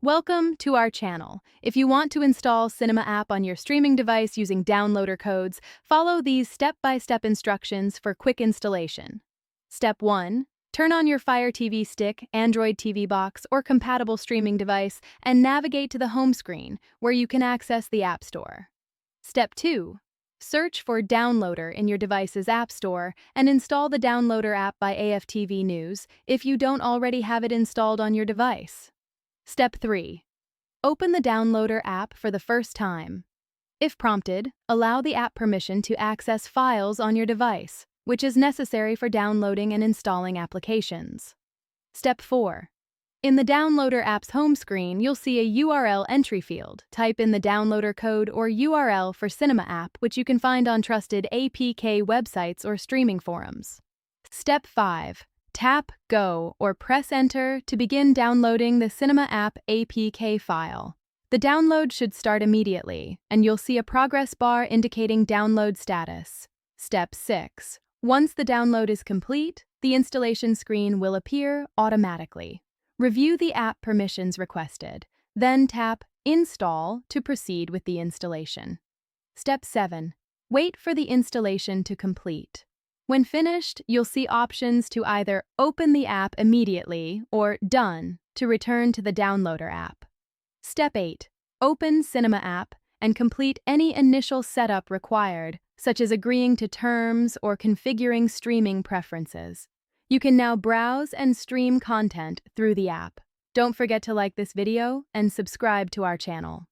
Welcome to our channel. If you want to install Cinema app on your streaming device using downloader codes, follow these step-by-step instructions for quick installation. Step 1. Turn on your Fire TV Stick, Android TV box, or compatible streaming device and navigate to the home screen, where you can access the App Store. Step 2. Search for Downloader in your device's App Store and install the Downloader app by AFTV News if you don't already have it installed on your device. Step 3. Open the Downloader app for the first time. If prompted, allow the app permission to access files on your device, which is necessary for downloading and installing applications. Step 4. In the Downloader app's home screen, you'll see a URL entry field. Type in the downloader code or URL for Cinema app, which you can find on trusted APK websites or streaming forums. Step 5. Tap Go or press Enter to begin downloading the Cinema app APK file. The download should start immediately, and you'll see a progress bar indicating download status. Step 6. Once the download is complete, the installation screen will appear automatically. Review the app permissions requested, then tap Install to proceed with the installation. Step 7. Wait for the installation to complete. When finished, you'll see options to either open the app immediately or Done to return to the Downloader app. Step 8. Open Cinema app and complete any initial setup required, such as agreeing to terms or configuring streaming preferences. You can now browse and stream content through the app. Don't forget to like this video and subscribe to our channel.